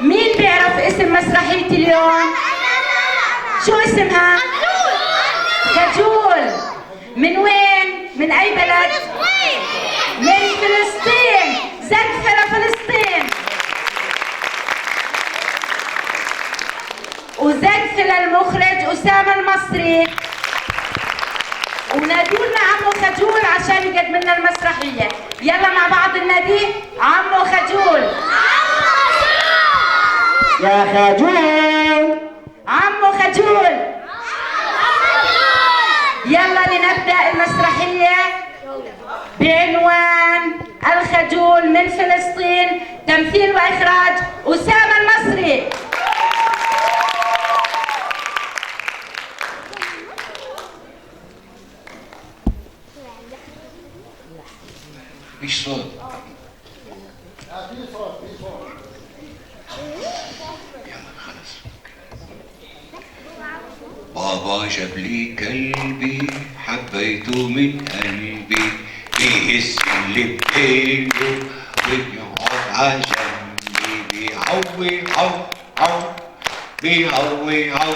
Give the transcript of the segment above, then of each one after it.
مين بيعرف اسم مسرحية اليوم؟ شو اسمها؟ خجول. من وين؟ من أي بلد؟ من فلسطين. زقفة لفلسطين وزقفة للمخرج أسامة المصري، ونادوا لنا عمو خجول عشان يقدم لنا المسرحية. يلا مع بعض النادي عمو خجول. يا خجول. عمو خجول. يلا لنبدأ المسرحية بعنوان الخجول من فلسطين، تمثيل وإخراج أسامة المصري. مفيش صوت. يلا خلاص. بابا جاب لي كلبي حبيته من قلبي، بيهز اللي بإيده وبيقعد على جنبي، بيعوي عو عو، بيعوي عو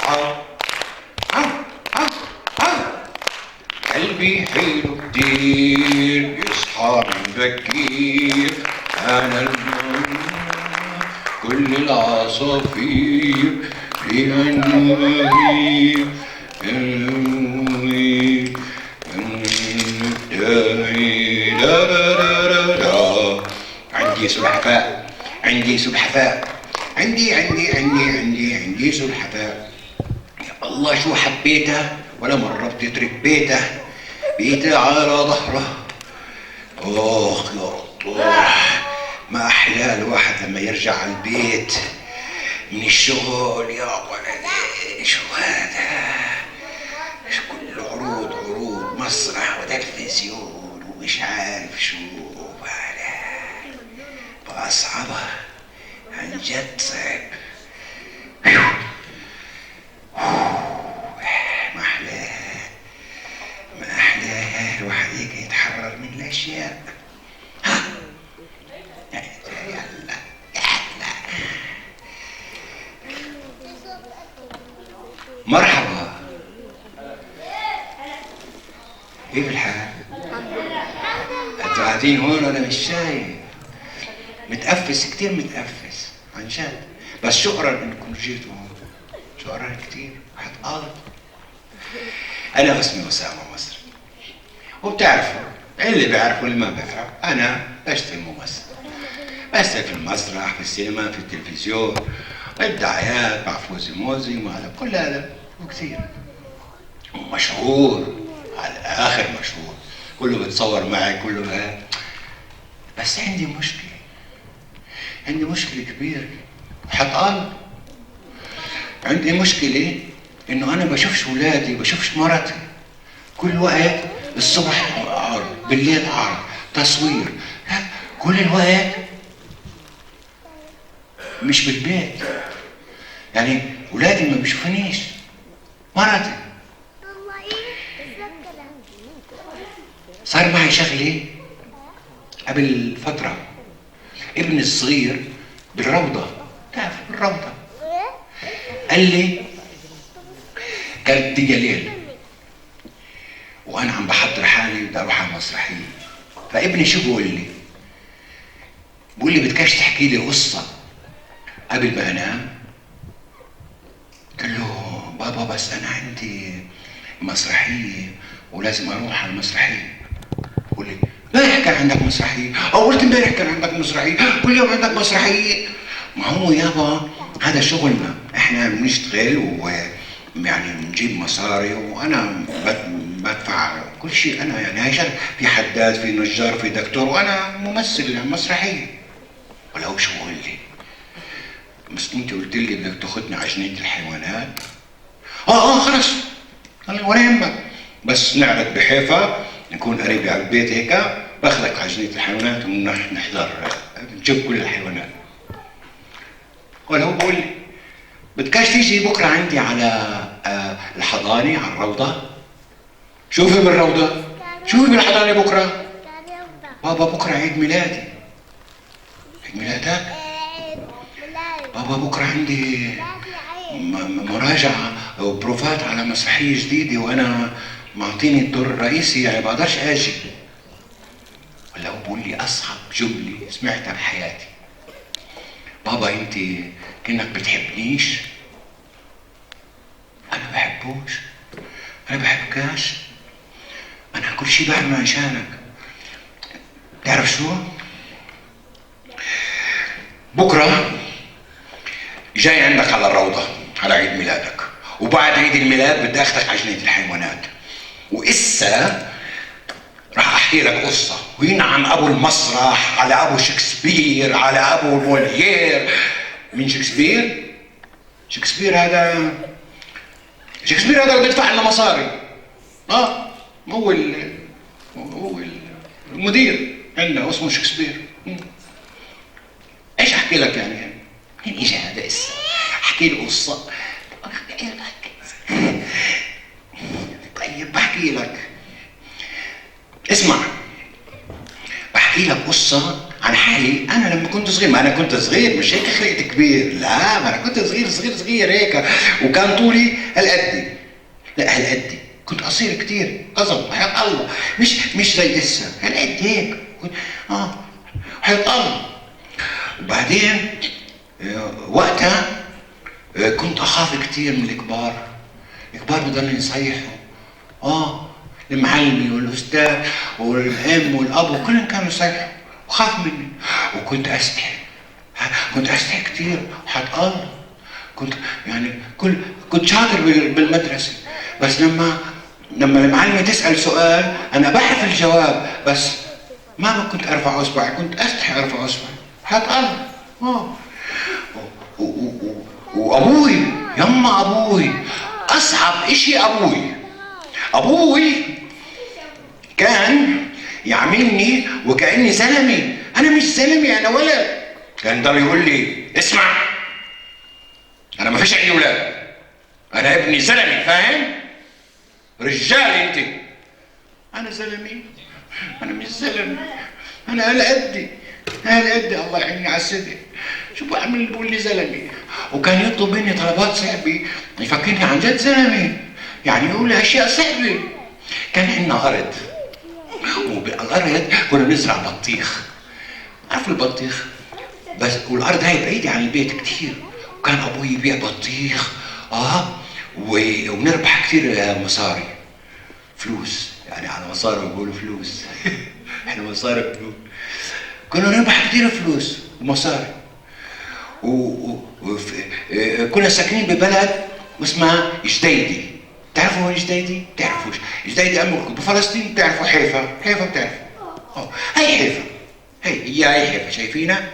عو عو عو عو. قلبي حلو كتير يصحى من بكير، أنا كل العصافير في عنواني عندي سلحفاء، عندي سلحفاء، عندي سلحفاء. يا الله شو حبيته ولا مرة بتترك بيته، بيته على ظهره. اخ يا الله، ما احلى الواحد لما يرجع على البيت من الشغل. يا ولدي شو هذا؟ شو كل عروض مسرح وتلفزيون ومش عارف شو. بقى صعبة عن جد، صعب. ما احلاه الواحد هيك يتحرر من الاشياء. يلا مرحبا، كيف الحال؟ انتوا قاعدين هون وانا مش شايف، متقفز كتير، متقفز عن جد. بس شكرا انكم جيتوا هون، شكرا كتير. حتقاضي. انا اسمي اسامة مصري، وبتعرفوا اللي بيعرفوا اللي ما بيعرف، انا بشتغل ممثل، بشتغل في المسرح، في السينما، في التلفزيون، الدعايات مع فوزي موزي ومع كل هذا وكثير، ومشهور على اخر مشهور، كله بتصور معي كله هذا. بس عندي مشكلة كبيرة. حتقال عندي مشكلة انه انا بشوفش ولادي، بشوفش مرتي. كل وقت الصبح عرض، بالليل عرض، تصوير، كل الوقت مش بالبيت. يعني ولادي ما بيشوفونيش، مرتي. صار معي شغلة قبل فترة، ابني الصغير بالروضة، تعرف بالروضة، قال لي كانت دي ليل وانا عم بحضر حالي بدي اروح على المسرحية. فابني شو بقول لي؟ بقول لي بدكش تحكي لي قصة قبل ما انام؟ قلت له بابا بس انا عندي مسرحية ولازم اروح على المسرحية. بقول لي امبارح كان عندك مسرحية، او قلت امبارح كان عندك مسرحية، كل يوم عندك مسرحية. ما هو يابا هذا شغلنا، احنا بنشتغل ويعني بنجيب مصاري، وانا بدفع كل شيء. انا يعني هاي شغل، في حداد، في نجار، في دكتور، وانا ممثل مسرحية. ولو شو بقول لي؟ بس انت قلت لي بدك تاخذني على جنينة الحيوانات. خلص ولا يهمك، بس نعرض بحيفا، نكون قريب على البيت هيك، باخذك على جنينة الحيوانات ونحضر نشوف كل الحيوانات. ولا هو بقول لي بدكاش تيجي بكره عندي على الحضانة، على الروضة؟ شوفي بالروضة، شوفي بالحضانة بكره. بابا بكره عيد ميلادي. عيد ميلادك؟ بابا بكره عندي مراجعه وبروفات على مسرحيه جديده وانا معطيني الدور الرئيسي، يعني بقدرش اجي. ولا هو بقول لي اصعب جمله سمعتها بحياتي: بابا انت كأنك بتحبنيش. انا بحبوش، انا بحبكاش، انا كل شيء بعمله عشانك. تعرف شو؟ بكره جاي عندك على الروضه على عيد ميلادك، وبعد عيد الميلاد بدي اخذك على جنينه الحيوانات، وإسا راح احكي لك قصه، وينعم ابو المسرح على ابو شكسبير على ابو موليير. مين شكسبير؟ شكسبير هذا اللي بيدفع لنا مصاري. هو المدير عندنا اسمه شكسبير. ايش احكي لك يعني؟ مين اجى هذا اسا؟ احكي له قصه. طيب بحكي لك، اسمع، بحكي لك قصة عن حالي أنا لما كنت صغير. ما أنا كنت صغير مش هيك خلقت كبير، لا، ما أنا كنت صغير هيك، وكان طولي هالقدي. لا هالقدي، كنت قصير كتير، قصب حياة الله، مش زي لسه هالقد هيك. حياة الله. وبعدين وقتها كنت أخاف كتير من الكبار بضلوا يصيحوا. المعلمي والاستاذ والام والاب كلهم كانوا يصيحوا وخاف مني، وكنت استحي كثير. حق الله كنت شاطر بالمدرسه، بس لما المعلمه تسال سؤال انا بعرف الجواب، بس ما كنت ارفع اصبعي، كنت استحي ارفع اصبعي. حق الله. وابوي يما ابوي اصعب اشي. ابوي كان يعاملني وكأني زلمي. انا مش زلمي، انا ولد. كان يضل يقول لي اسمع، انا ما فيش عندي ولاد، انا ابني زلمي، فاهم؟ رجال انت. انا زلمي؟ انا مش زلمي، انا على قدي الله يعيني على الصدق. شو بعمل؟ بقول لي زلمي. وكان يطلب مني طلبات صعبه، يفكرني عن جد زلمي، يعني يقول لي اشياء صعبه. كان عندنا ارض، وبالارض كنا بنزرع بطيخ. عارف البطيخ؟ بس والارض هاي بعيده عن البيت كثير، وكان ابوي يبيع بطيخ ونربح كثير مصاري، فلوس، يعني على مصاري بيقولوا فلوس. احنا مصاري فلوس. كنا نربح كثير فلوس ومصاري. كنا ساكنين ببلد اسمها جديدي. تعرفوا وين جديدي؟ بتعرفوش؟ جديدي امكم بفلسطين. بتعرفوا حيفا بتعرفوا؟ هي حيفا، هي حيفا، شايفينها؟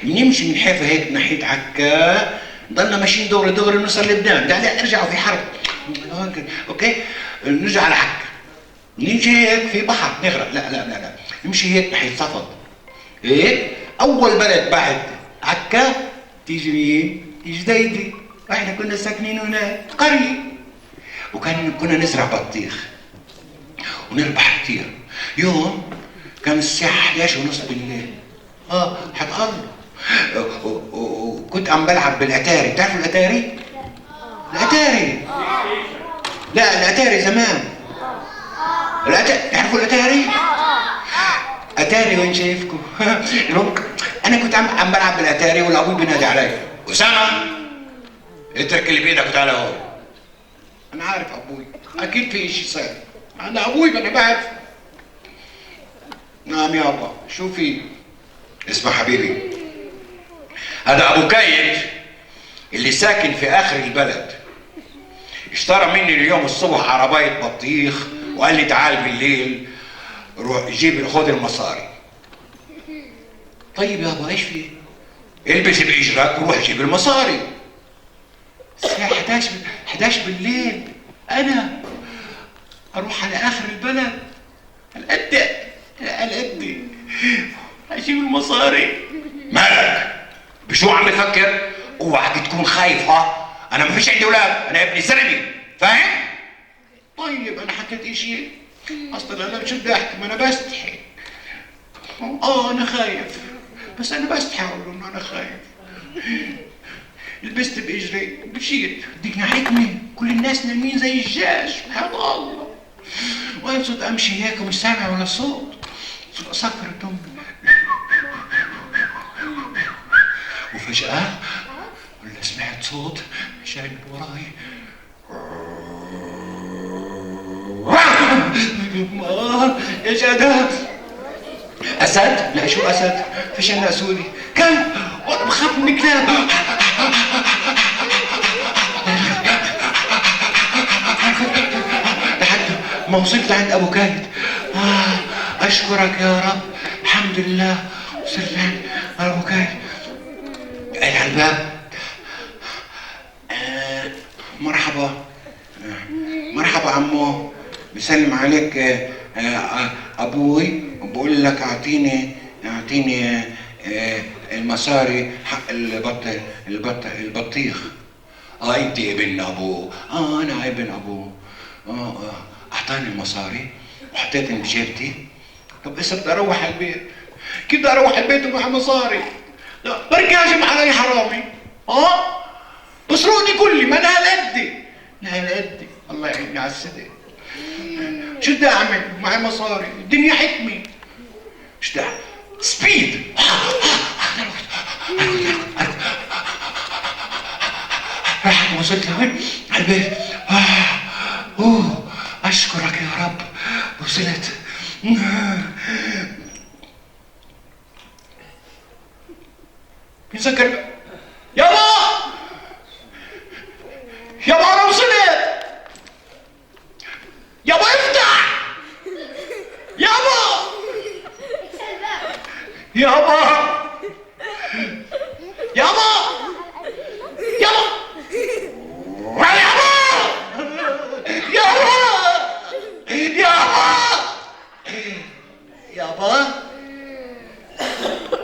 بنمشي من حيفا هيك ناحيه عكا، ضلنا ماشيين دغري نوصل لبنان. لا ارجعوا في حرب. اوكي، نرجع على عكا، نمشي هيك في بحر نغرق. لا نمشي هيك ناحيه صفد. هيك اول بلد بعد عكا تيجي مين؟ جديدي. احنا كنا ساكنين هناك قريه، كنا نزرع بطيخ ونربح كثير. يوم كان الساعة 11:30 بالليل. حق الله. وكنت عم بلعب بالاتاري. بتعرفوا الاتاري؟ الاتاري. لا الاتاري زمان. تعرفوا الاتاري؟ اتاري وين شايفكم؟ انا كنت عم بلعب بالاتاري، والابوي بينادي علي: اسامه اترك اللي بايدك وتعالى هون. انا عارف ابوي، اكيد في شيء صار. انا ابوي انا بعرف. نعم يابا، شو في؟ اسمع حبيبي، هذا ابو كايد اللي ساكن في اخر البلد اشترى مني اليوم الصبح عربية بطيخ، وقال لي تعال بالليل روح جيب خذ المصاري. طيب يابا ايش في؟ البس باجرك وروح جيب المصاري. الساعة 11 بالليل انا اروح على اخر البلد القد اجيب المصاري؟ مالك؟ بشو عم بفكر؟ اوعك تكون خايف. انا ما فيش عندي اولاد، انا ابني زلمي، فاهم؟ طيب انا حكيت اشي اصلا انا مش بدي احكي، ما انا بستحي. انا خايف، بس انا بستحي اقول له انه انا خايف. لبست باجري ومشيت. الدنيا حكمه، كل الناس نايمين زي الجاج، سبحان الله. وانا صرت امشي هيك ومش سامع ولا صوت، صرت اسكر الدم. وفجأة ولا سمعت صوت جاي من وراي. ايش هذا؟ اسد؟ لا شو اسد؟ فيش عندنا اسودي، كلب، وانا بخاف من الكلاب. لحد ما وصلت لعند ابو كايد. اشكرك يا رب، الحمد لله وصلت لعند ابو كايد. قال على الباب مرحبا. مرحبا عمو، بسلم عليك ابوي وبقول لك اعطيني المصاري حق البطيخ. انت ابن ابوه؟ انا ابن ابوه. اعطاني المصاري وحطيتهم بجيبتي. طب هسه بدي اروح على البيت، كيف بدي اروح على البيت ومع مصاري؟ لا بركي هاجم علي حرامي. بسرقني كلي، ما انا هالقدي، لا هالقدي، الله يعيني على الصدق. شو بدي اعمل؟ معي مصاري، الدنيا حكمي. شو بدي اعمل؟ سبيد. رحت وصلت لوين؟ على البيت. اشكرك يا رب وصلت. يذكر يابا انا وصلت. يابا افتح يابا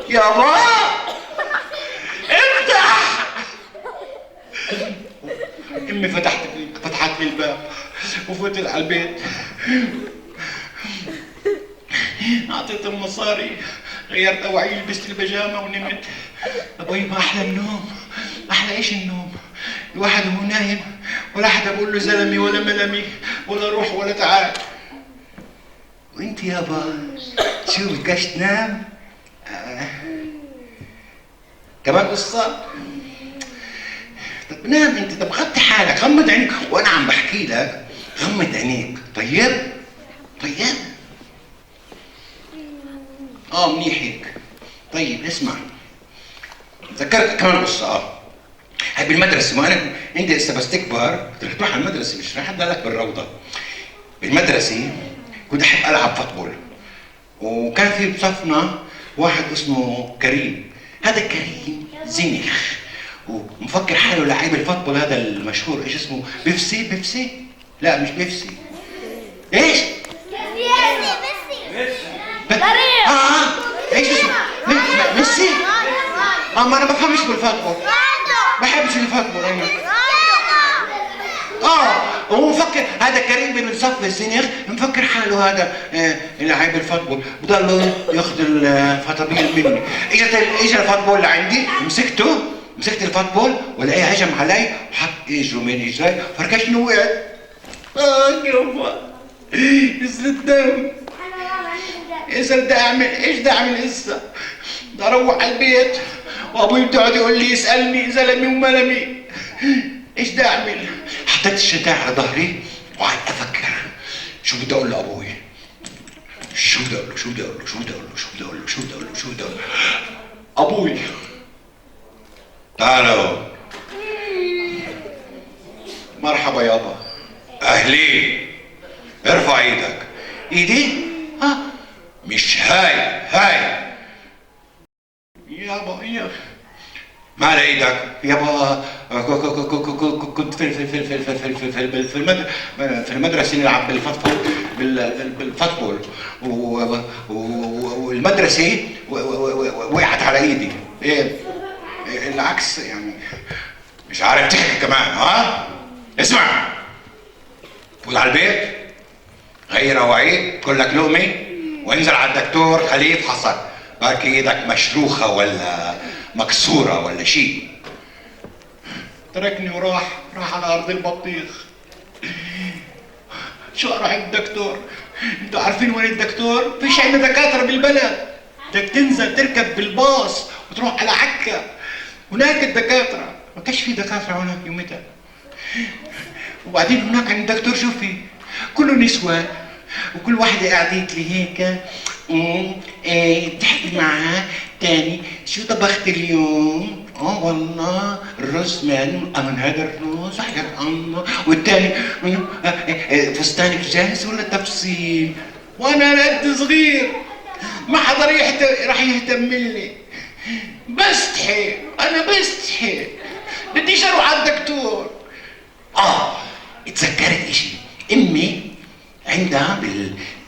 يابا افتح. امي فتحت لي الباب وفتت على البيت. اعطيتهم المصاري، غيرت اوعي، لبست البيجامه ونمت. ابوي ما احلى النوم، احلى ايش النوم؟ الواحد وهو نايم ولا حدا بقول له زلمي ولا ملمي ولا روح ولا تعال. وانت يابا شو بدكش تنام؟ كمان قصة؟ طب نام انت، طب غطي حالك، غمض عينيك وانا عم بحكي لك، غمض عينيك. طيب؟ منيح هيك. طيب اسمع، ذكرت كمان قصة. هاي بالمدرسة، ما انا عندي هسه بس تكبر رح تروح على المدرسة، مش رح ادلك بالروضة. بالمدرسة كنت احب العب فوتبول، وكان في بصفنا واحد اسمه كريم. هذا كريم زنخ ومفكر حاله لعيب الفوتبول هذا المشهور، ايش اسمه؟ بيفسي؟ لا مش بيفسي. ايش؟ ايش اسمه؟ ميسي؟ ما انا بفهمش بالفوتبول، بحبش الفوتبول انا. هو مفكر هذا كريم بن صف الزنيخ، مفكر حاله هذا لعيب الفوتبول، بضل ياخذ الفطابيل مني. اجى الفوتبول لعندي، مسكت الفوتبول ولاقيه هجم علي وحط اجره من اجري، فركشني وقعت. يابا نزل الدم. ايش بدي اعمل هسه؟ بدي اروح على البيت وابوي بيقعد يقول لي يسالني زلمي وملمي. ايش بدي اعمل؟ حطيت الشتاء على ظهري وقعدت افكر شو بدي اقول لابوي. شو بدي اقول له؟ ابوي تعالوا. مرحبا يابا. اهلين. ارفع ايدك. ايدي؟ مش هاي يابا مال ايدك يابا. كنت في المدرسه نلعب بالفوتبول والمدرسه وقعت على ايدي. ايه العكس يعني، مش عارف تحكي كمان. اسمع، فوت على البيت، غير اواعيك، كلك لقمه، وانزل على الدكتور خليه يفحصك، بركي ايدك مشروخه ولا مكسوره ولا شيء. تركني وراح على ارض البطيخ. شو اروح عند الدكتور؟ انتوا عارفين وين الدكتور؟ فيش عندنا دكاتره بالبلد. بدك تنزل تركب بالباص وتروح على عكا، هناك الدكاتره. ما كانش في دكاتره هناك يومتها. وبعدين هناك عند الدكتور شوفي كله نسوان، وكل واحدة قاعدت لي هيك تحكي معها تاني شو طبخت اليوم؟ والله الرز من هذا الرز حاجة الله، والتاني فستانك جاهز ولا تفصيل؟ وانا قد صغير ما حدا راح يهتم لي. بستحي انا بستحي، بديش اروح على الدكتور. اتذكرت اشي، امي عندها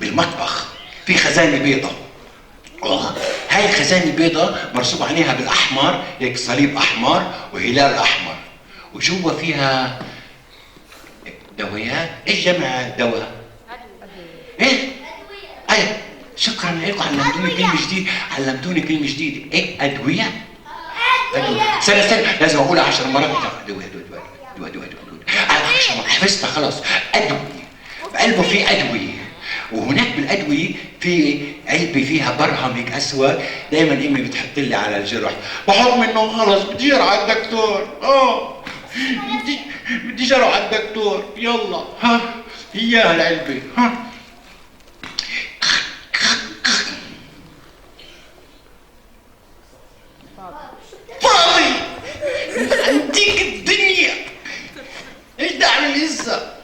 بالمطبخ في خزانه بيضة. هاي الخزانه البيضة مرسوم عليها بالاحمر هيك صليب احمر وهلال احمر، وجوا فيها دوايات. ايش جمع دواء؟ ايه؟ ايه شكرا لكم، علمتوني كلمه جديده. ايه ادويه؟ ادويه. استنى لازم اقولها 10 مرات. ادويه حفظتها خلاص. ادويه بقلبه في ادويه، وهناك بالادويه في علبه فيها برهم هيك اسود، دائما امي بتحط لي على الجرح، بحط منه خلص بدي اروح على الدكتور. بدي اروح على الدكتور. يلا اياها العلبه. فاضي عنديك الدنيا. ايش بدي اعمل هسه؟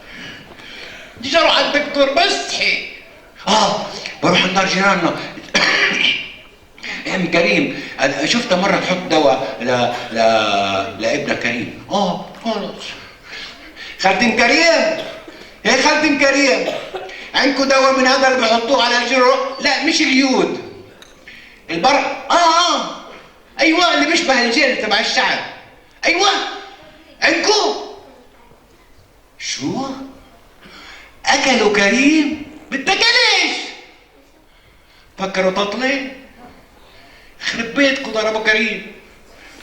بديش اروح على الدكتور بستحي. بروح عند دار جيراننا. ام كريم شفتها مره تحط دواء لابنها كريم. خلص. خالتين كريم، يا خالتين كريم، عندكم دواء من هذا اللي بيحطوه على الجرح؟ لا مش اليود، ايوه اللي بيشبه الجلد تبع الشعر. ايوه عندكم. شو؟ اكلوا كريم؟ بتاكلش؟ فكروا تطلي؟ خرب بيتكم ضربوا كريم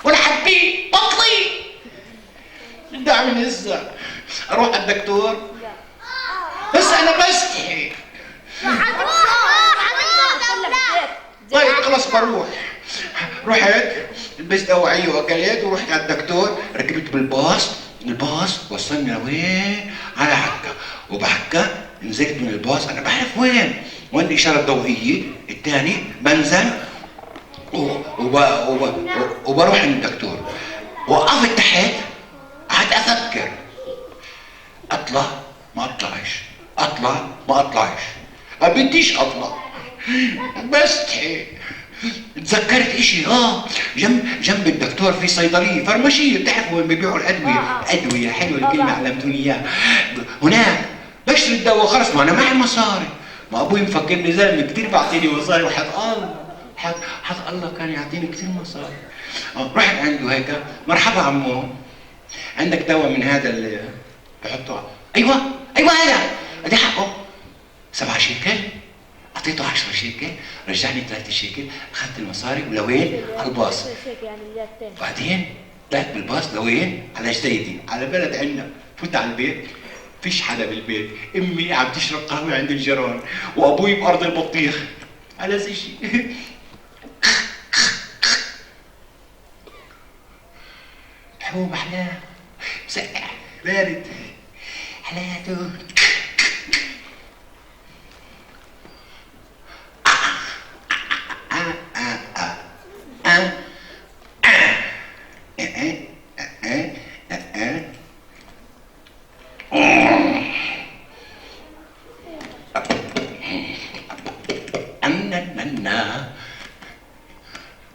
ولا حبيه تطلي. بدي اعمل هسه؟ اروح على الدكتور؟ بس انا بستحي. طيب خلص بروح. رحت لبست اوعيه واكلت ورحت على الدكتور. ركبت الباص وصلني لوين؟ على عكا، وبعكا نزلت من الباص. انا بعرف وين الاشاره الضوئيه الثاني. بنزل وبروح عند الدكتور. وقفت تحت قعدت افكر، اطلع ما اطلعش، ما بديش اطلع بستحي. تذكرت اشي. جنب الدكتور في صيدليه فرماشيه، بتعرفوا وين بيبيعوا الادويه حلوه الكلمه علمتوني اياها. هناك بشتري الدواء. خلص ما انا معي مصاري، ما ابوي مفكرني زلمه كثير بعطيني مصاري، حق الله كان يعطيني كثير مصاري. رحت عنده هيك، مرحبا عمو، عندك دواء من هذا اللي بحطه؟ ايوه هذا قد حقه 7 شيكل. اعطيته 10 شيكل، رجعني 3 شيكل، اخذت المصاري ولوين؟ على الباص. بعدين طلعت بالباص لوين؟ على جديدي، على بلد عندنا. فوت على البيت، فيش حدا بالبيت، امي عم تشرب قهوه عند الجيران، وابوي بارض البطيخ. على شيء حبوب احلاه، مسقع بارد حلاته.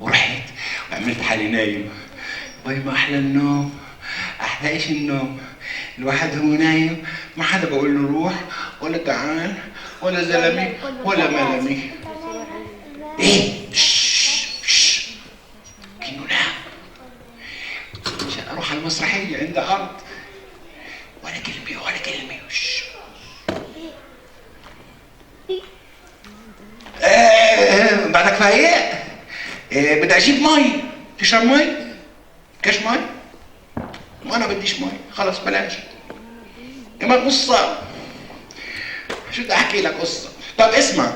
ورحت وعملت حالي نايم. باي ما احلى النوم، احلى ايش النوم؟ الواحد هو نايم ما حدا بقول له روح ولا تعال ولا زلمي ولا ملمي. ايه كأنه نام. عشان اروح على المسرحيه عند عرض، ولا كلمه. بعدك فايق؟ بدي اجيب مي. تشرب مي؟ كاش مي؟ وانا بديش مي، خلاص بلاش. كمان قصة، شو بدي احكي لك قصة؟ طب اسمع،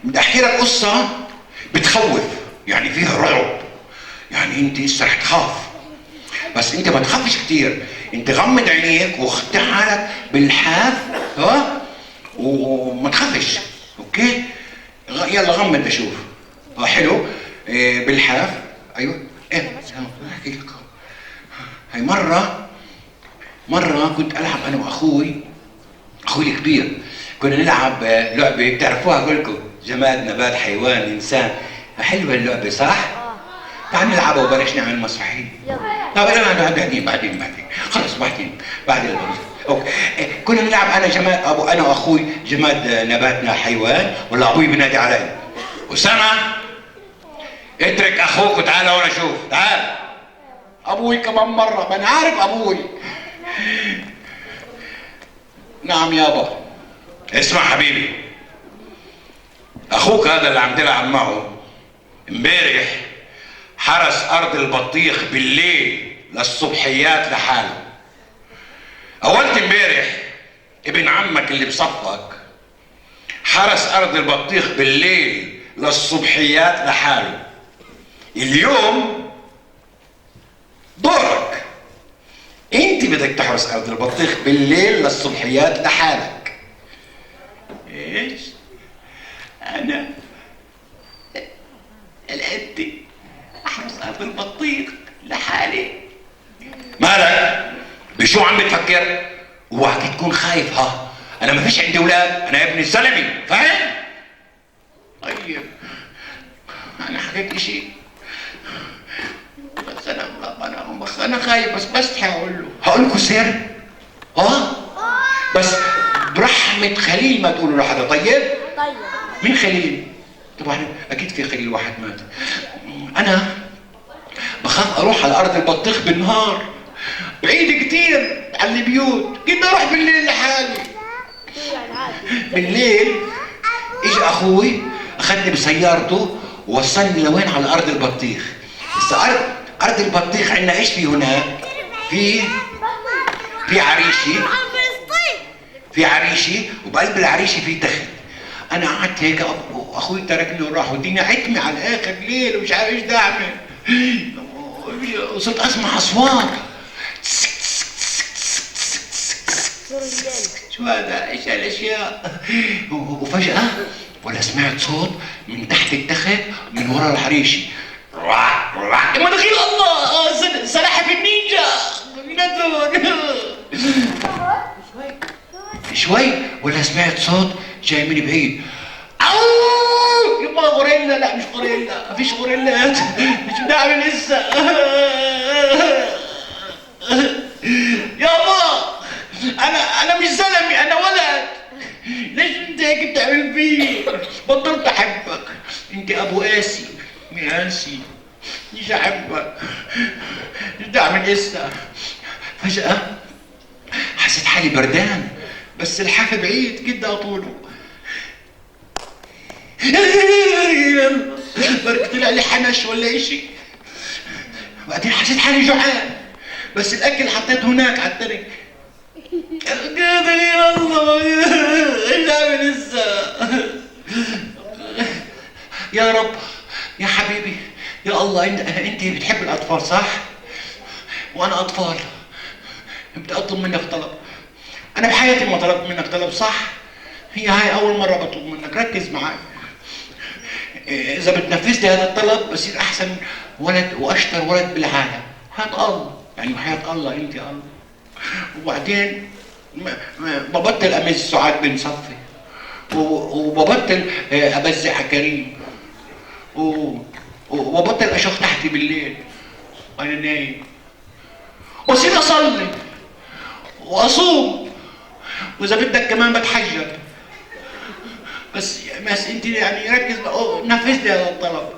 بدي احكي لك قصة بتخوف، يعني فيها رعب، يعني انت هسه رح تخاف، بس انت ما تخافش كتير، انت غمض عينيك واخدع حالك بالحاف، ها؟ وما تخافش، اوكي؟ يلا غمض اشوف. حلو. بالحاف، ايوه. ايه احكي لك. هي مرة كنت العب انا واخوي الكبير، كنا نلعب لعبة بتعرفوها كلكم، جماد نبات حيوان انسان. حلوة اللعبة صح؟ تعال نلعبها وبلاش نعمل مسرحية. طب بعدين خلص بعدين اوكي. كنا نلعب انا جماد، انا واخوي جماد نباتنا حيوان، ولا ابوي بينادي علي اسامة اترك اخوك وتعال هون شوف، تعال. ابوي كمان مرة، ما انا عارف ابوي. نعم يابا. اسمع حبيبي، اخوك هذا اللي عم تلعب معه امبارح حرس ارض البطيخ بالليل للصبحيات لحاله. اولت امبارح ابن عمك اللي بصفك حرس ارض البطيخ بالليل للصبحيات لحاله. اليوم دورك، انت بدك تحرس ارض البطيخ بالليل للصبحيات لحالك. ايش؟ انا الانت احرس ارض البطيخ لحالي؟ مالك؟ بشو عم بتفكر؟ اوعك تكون خايف. ها انا ما فيش عندي اولاد، انا ابن الزلمه، فاهم؟ طيب انا حكيت اشي، بس انا خايف، بس هقول لكم سر. بس برحمة خليل ما تقولوا لحدا. طيب؟ مين خليل؟ طبعا اكيد في خليل واحد مات. انا بخاف اروح على ارض البطيخ بالنهار، بعيد كتير عن البيوت، كنت اروح بالليل لحالي. بالليل اجى اخوي اخذني بسيارته ووصلني لوين؟ على ارض البطيخ. هسه ارض البطيخ عندنا ايش في هناك؟ في عريشي وبقلب العريشي في تخت. انا قعدت هيك واخوي تركني وراح، والدنيا عتمه على الاخر ليل ومش عارف ايش بدي اعمل. وصرت اسمع اصوات، شو هذا؟ ايش هالاشياء؟ وفجأة ولا سمعت صوت من تحت التخت من ورا العريشي، ما دخيل الله سلاحف النينجا شوي ولا سمعت صوت جاي من بعيد، يما غوريلا. لا مش غوريلا، مفيش غوريلات، مش بدي اعمل لسه. يابا انا مش زلمي، انا ولد، ليش انت هيك بتعمل فيي؟ بطلت احبك، انت ابو قاسي مقاسي، مش احبك، مش بدي اعمل لسه. فجأة حسيت حالي بردان، بس الحافة بعيد قد طوله. برك طلع لي حنش ولا اشي. وبعدين حسيت حالي جوعان، بس الاكل حطيته هناك على الترك. قادر يا الله، ايش اعمل هسه؟ يا رب يا حبيبي يا الله، انت بتحب الاطفال صح؟ وانا اطفال. بدي اطلب منك طلب. انا بحياتي ما طلبت منك طلب صح؟ هي هاي اول مرة بطلب منك، ركز معي. اذا بتنفذ لي هذا الطلب بصير احسن ولد واشطر ولد بالعالم. هات الله، يعني بحياة الله انت الله. وبعدين ببطل امز سعاد بن صفي، وببطل ابزع على كريم، وببطل اشوف تحتي بالليل وانا نايم، وصير اصلي واصوم، واذا بدك كمان بتحجب. بس انت يعني ركز نفذ لي هذا الطلب.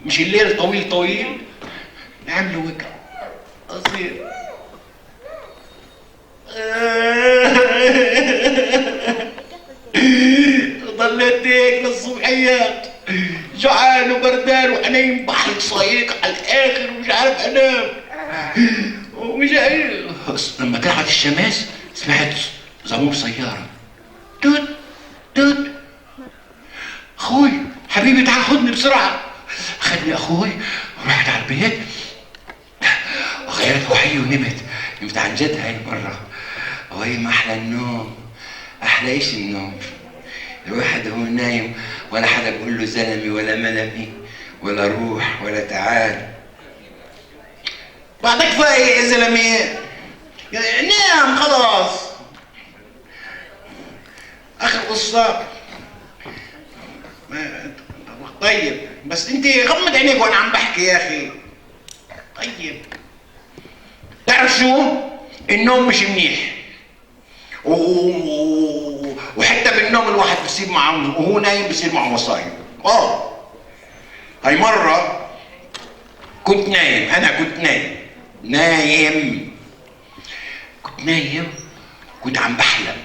مش الليل طويل نعمله وكا قصير. ضليت هيك للصبحيات، جوعان وبردان وعيني بحرق صايق على الاخر ومش عارف انام. ومش لما طلعت الشمس سمعت زمور سيارة توت توت. اخوي حبيبي تعال خدني بسرعة. خدني اخوي ورحت على البيت وغيرت وحي ونمت. نمت عن جد هاي المرة. وهي ما احلى النوم. احلى ايش النوم؟ الواحد هو نايم ولا حدا بيقول له زلمي ولا ملمي ولا روح ولا تعال. بعدك فايق يا زلمي نام خلاص. اخر قصة. طيب بس انت غمض عينيك وانا عم بحكي يا اخي. طيب تعرف شو؟ النوم مش منيح وحتى بالنوم الواحد بصير معه وهو نايم بصير معه مصايب. هاي مرة كنت نايم. انا كنت نايم كنت عم بحلم.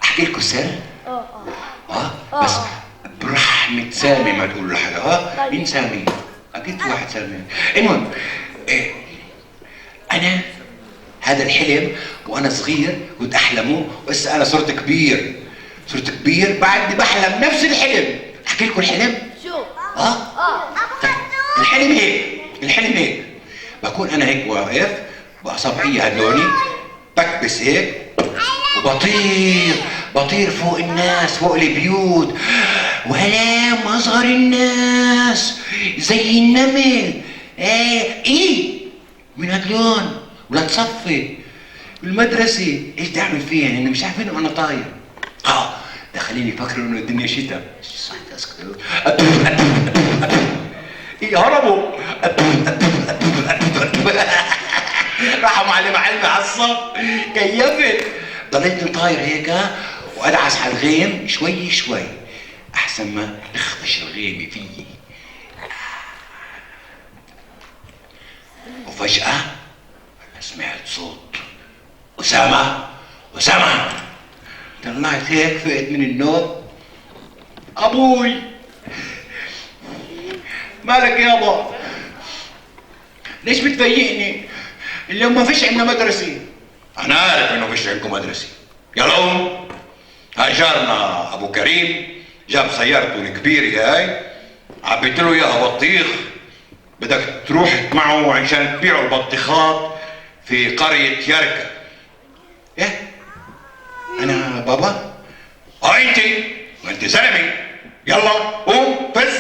احكي لكم سر؟ بس برحمة سامي ما تقول لحدا. مين سامي؟ اكيد في واحد سامي. المهم انا هذا الحلم وانا صغير كنت احلمه وهسه انا صرت كبير بعدني بحلم نفس الحلم. احكي لكم الحلم؟ شو؟ طيب. الحلم هيك بكون انا هيك واقف باصابعي هدولي بكبس هيك وبطير فوق الناس فوق البيوت وهلام اصغر الناس زي النمل. من هاللون ولا تصفي بالمدرسة. ايش تعمل فيها؟ يعني مش عارفين انا طاير. ده خليني يفكروا انه الدنيا شتاء. هربوا. راحوا معلم على الصف. كيفت ضليتني طاير هيك وادعس على الغيم شوي احسن ما تخفش الغيمة فيي. وفجأة سمعت صوت أسامة. طلعت هيك فقت من النوم. أبوي مالك يابا؟ ليش بتفيقني؟ اليوم ما فيش عندنا مدرسة. أنا عارف إنه فيش عندكم مدرسة. يلا قوم. هاي جارنا أبو كريم جاب سيارته الكبيرة هاي عبيت له إياها بطيخ. بدك تروح معه عشان تبيعوا البطيخات في قرية يركا. ايه؟ انا بابا؟ انت زلمي. يلا قوم فز.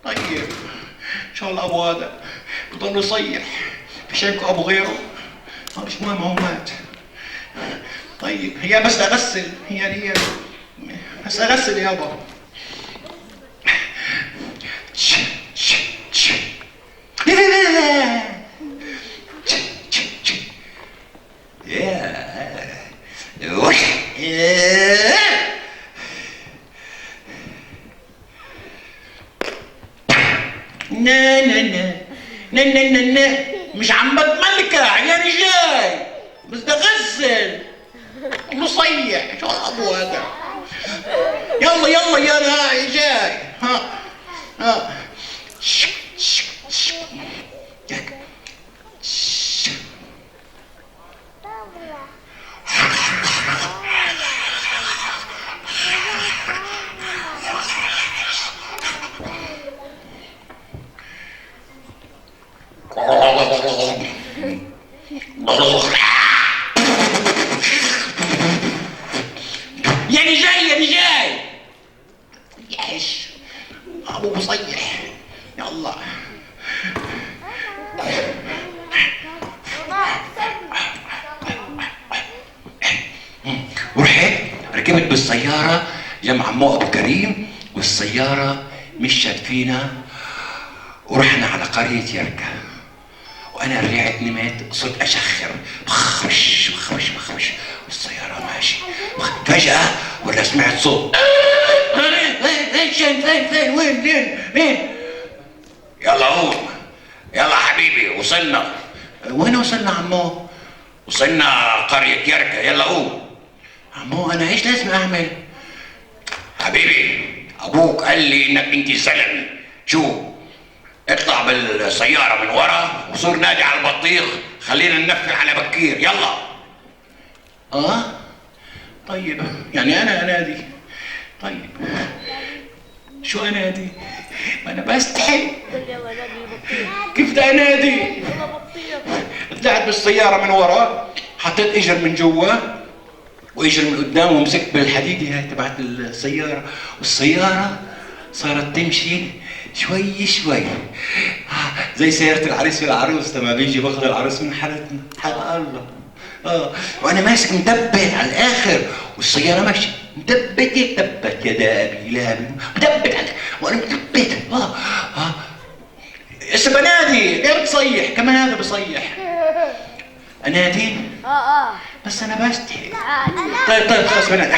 طيب ان شاء الله ابو هذا بضل يصيح. فيش عندكم ابو غيره؟ مش مهم هو مات. طيب هي بس اغسل. هي بس اغسل يابا. نا مش عم بتملكع يا رجال. بس بدي اغسل مصيح. شو ابو هذا؟ يلا يا راعي جاي. ها يعني جاي يعيش ابو مصيح. يلا ورحت ركبت بالسيارة جنب عمو ابو كريم والسيارة مشت فينا ورحنا على قرية يركا. وانا رجعت نمت صرت اشخر بخرش والسيارة ماشي. فجأة ولا سمعت صوت. فين وين؟ يلا قوم. يلا حبيبي وصلنا. وين وصلنا عمو؟ وصلنا قرية يركا. يلا قوم. عمو انا ايش لازم اعمل؟ حبيبي ابوك قال لي انك انت زلمه. شو اطلع بالسيارة من ورا وصور نادي على البطيخ، خلينا ننفذ على بكير، يلا. طيب يعني انا انادي؟ طيب شو انادي؟ ما انا بستحي. كيف بدي انادي؟ طلعت بالسيارة من ورا، حطيت اجر من جوا واجر من قدام ومسكت بالحديدة هاي تبعت السيارة، والسيارة صارت تمشي شوي شوي زي سيارة العريس والعروس لما بيجي باخذ العروس من حالتنا حق الله. وانا ماسك مدبت على الاخر والسيارة ماشية مدبتة تبت يدا ابي لابي مدبت وانا مدبت. هسه بنادي، ليه بتصيح؟ كمان هذا بصيح. انادي؟ بس انا بستحي. طيب خلاص بنادي.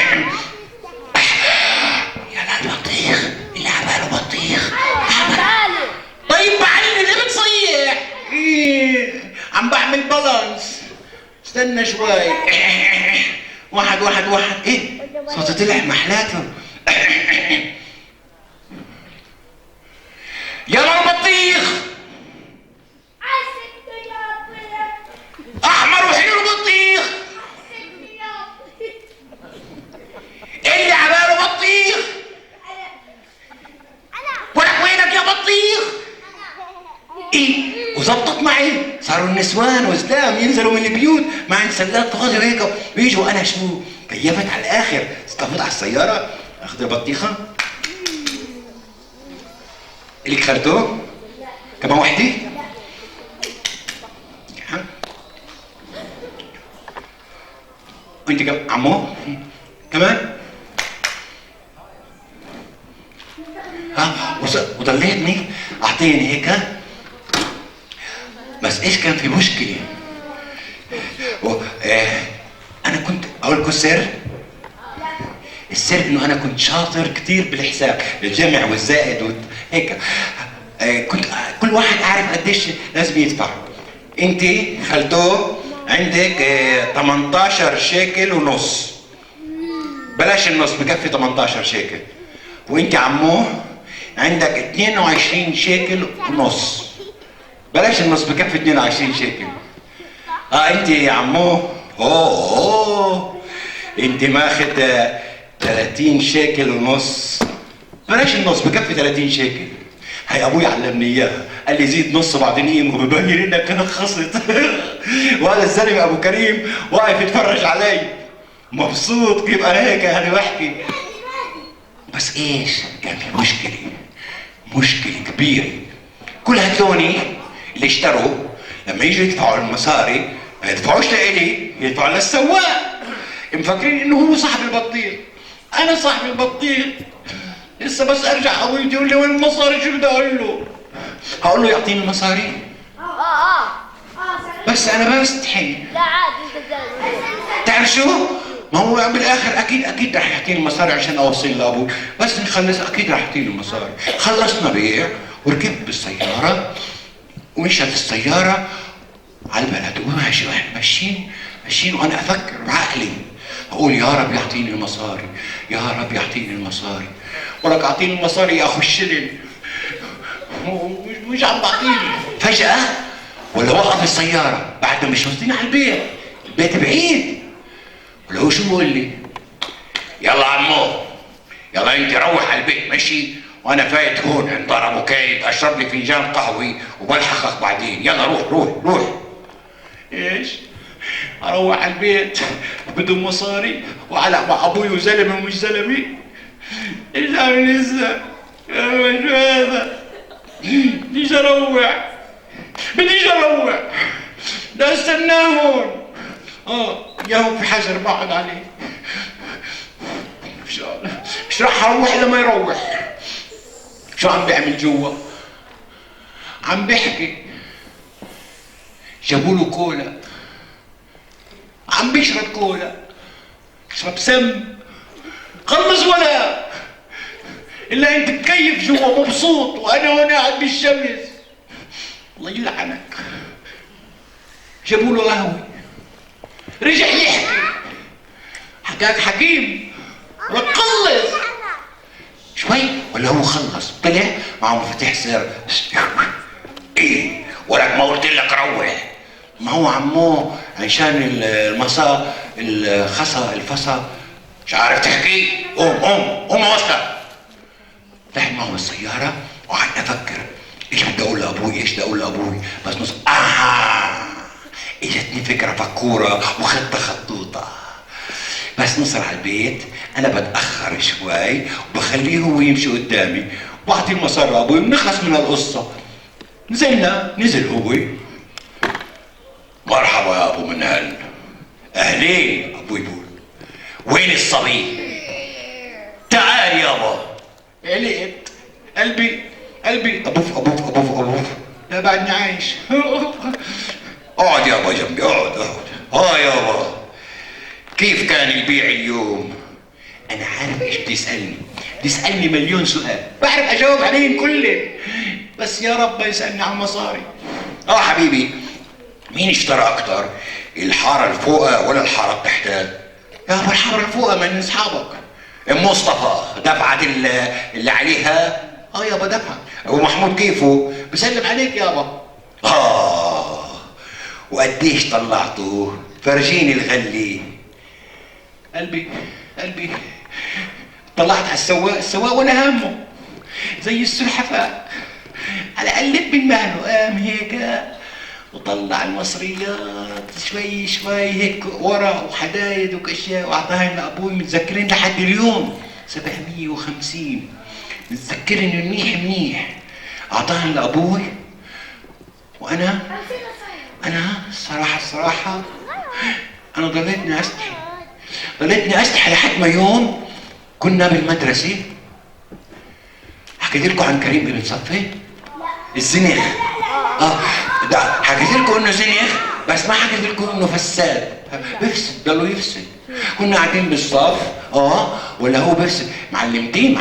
يا البطيخ اللي عباله بطيخ. طيب بعلي ليه بتصيح؟ عم بعمل بالانس. استنى شوي. واحد صوته طلع محلاته. يلا البطيخ احمر وحلو البطيخ اللي عباله بطيخ. ولك وينك يا بطيخ؟ وزبطت معي، صاروا النسوان وزلام ينزلوا من البيوت مع سلات فاضي وهيك ويجوا. انا شو كيفت على الاخر، استفوت على السياره اخذ البطيخه. الك خرطوم؟ كمان وحده؟ وانت كمان عمو؟ كمان؟ وضليتني اعطيني هيك. بس ايش كان في مشكله؟ انا كنت اقول لكم السر. السر انه انا كنت شاطر كثير بالحساب، الجمع والزائد هيك. كنت كل واحد عارف قديش لازم يدفع. انت خلتوه عندك 18 شيكل ونص، بلاش النص بكفي 18 شيكل. وانت عموه عندك 22 شيكل ونص، بلاش النص بكفي 22 شيكل. انت يا عموه انت ماخد 30 شيكل ونص، بلاش النص بكفي 30 شيكل. هاي ابوي علمني اياها، قال لي زيد نص بعدين قيمه ببين انك نخصت. وهذا الزلمه ابو كريم واقف يتفرج علي مبسوط كيف انا هيك انا بحكي. بس ايش؟ كان في مشكله كبيره. كل هذولي اللي اشتروا لما يجوا يدفعوا المصاري ما يدفعوش لإلي، يدفعوا للسواق. مفكرين انه هو صاحب البطيخ. انا صاحب البطيخ. لسه بس ارجع ابوي يقول لي وين المصاري، شو بدي اقول له؟ هقول له يعطيني المصاري؟ بس انا بستحي. لا عادي انت زلمه. تعرف شو؟ ما هو بالاخر اكيد رح يعطيني المصاري عشان اوصل لابوي، بس نخلص اكيد رح يعطيني المصاري. خلصنا بيع وركبت بالسياره ومشت السياره على البلد وماشي واحنا ماشيين وانا افكر بعقلي اقول يا رب يعطيني المصاري، يا رب يعطيني المصاري. ولك اعطيني المصاري يا اخو الشلل، مش عم بعطيني. فجأة ولا وقف السيارة بعد ما مش واصلين على البيت بعيد. ولا هو شو بقول لي؟ يلا عمو يلا انت روح على البيت ماشي، وانا فايت هون عند دار ابو كايد اشرب لي فنجان قهوه وبلحقك بعدين. يلا روح. ايش؟ اروح على البيت بدون مصاري وعلى مع ابوي وزلمه ومش زلمه؟ ايش عامل هسه؟ شو هذا؟ بديش اروح لا استناه هون. ياهو في حجر بقعد عليه. مش راح اروح الا ما يروح. شو عم بيعمل جوا؟ عم بيحكي. جابوا له كولا، عم بيشرب كولا، يشرب سم. خلص ولا الا انت مكيف جوا مبسوط وانا هون قاعد بالشمس. الله يلعنك. جابوا له قهوه، رجع يحكي. حكاك حكيم خلص شوي ولا هو خلص؟ طلع معه مفاتيح سيارة. ايه ولك ما قلت لك روح؟ ما هو عمو عشان الفصا مش عارف تحكي. قوم وصلك. رحت معهم السيارة وقعدت افكر ايش بدي اقول لابوي، ايش بدي اقول لابوي، بس نص اجتني فكرة فكورة وخطة خطوطة. بس نصل على البيت انا بتأخر شوي وبخليه هو يمشي قدامي واعطي المصر لابوي ونخلص من القصة. نزل هو. مرحبا يا ابو منهل. اهلين ابوي بقول. وين الصبي؟ تعال يابا. قلقت قلبي ابوف لا بعدني عايش. اقعد يابا جنبي، اقعد. يابا كيف كان البيع اليوم؟ انا عارف ايش بتسألني مليون سؤال بعرف اجاوب عليهم كلهم، بس يا رب ما يسألني عن مصاري. حبيبي مين اشترى اكتر؟ الحارة الفوقة ولا الحارة التحتات؟ يابا الحارة الفوقة من اصحابك. ام مصطفى دفعت اللي عليها؟ يابا دفعت. ابو محمود كيفه؟ بسلم عليك يابا. وقديش طلعته؟ فرجيني الغلي. قلبي طلعت على السواق ولا همه زي السلحفاء على قلب من مهله. قام هيك وطلع المصريات شوي هيك ورا وحدايد وكشياء واعطاها لابوي. متذكرين لحد اليوم 750 متذكرني منيح. اعطاها لابوي وانا الصراحه انا ضليتني استحي لحد ما يوم كنا بالمدرسه. حكيت لكم عن كريم بن صفي الزنخ. حكيت لكم انه زنخ بس ما حكيت لكم انه فساد. بيفسد، ضلوا يفسد. كنا قاعدين بالصف ولا هو بيفسد. معلمتين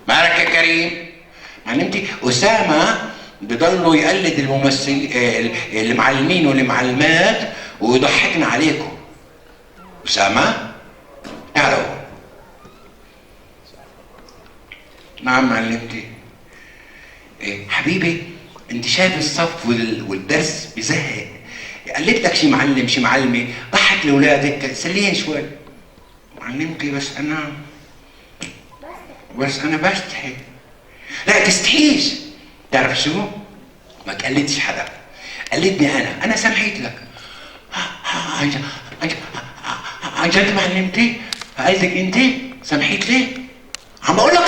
مالك يا كريم؟ معلمتي اسامه بضلوا يقلد المعلمين والمعلمات ويضحكنا عليكم. اسامه تعالوا. نعم معلمتي. حبيبي انت شايف الصف والدرس بزهق. قلت لك شي معلم شي معلمه ضحك لاولادك سليين شوي. معلمتي بس انا بستحي. لا تستحيش. تعرف شو؟ ما تقلدش حدا، قلدني انا سامحيت لك. عن جد معلمتي؟ قصدك انت سامحيت لي؟ عم بقول لك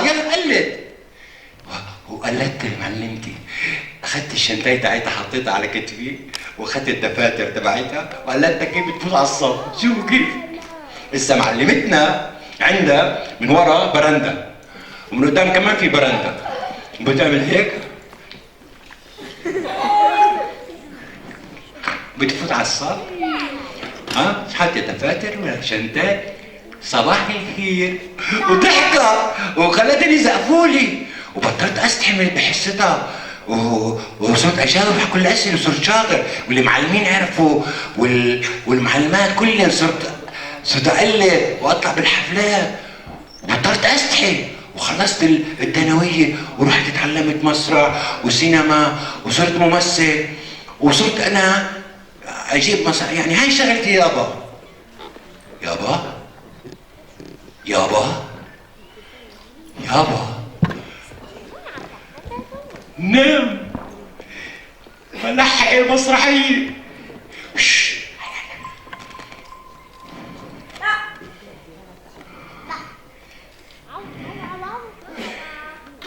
يلا قلد. وقلدت معلمتي. اخذت الشنطايه تاعتها حطيتها على كتفي واخذت الدفاتر تبعتها وقلدتها كيف بتفوت على الصف. شوفوا كيف. لسه معلمتنا عندها من ورا برندا ومن قدام كمان في برندا بتعمل هيك بتفوت على الصف. حاطه دفاتر ولا شنطات صباح الخير وضحكة وخلتني يزقفولي وبطلت استحمل بحصتها وصرت اجاوب على كل الاسئله وصرت شاطر والمعلمين عرفوا والمعلمات كلهم صرت اقلد واطلع بالحفلات وبطلت استحي وخلصت الثانويه ورحت اتعلمت مسرح وسينما وصرت ممثل وصرت انا اجيب مسرح. يعني هاي شغلتي يابا نام بلحق المسرحيه.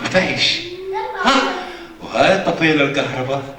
ما فيش. وهاي طفينا الكهرباء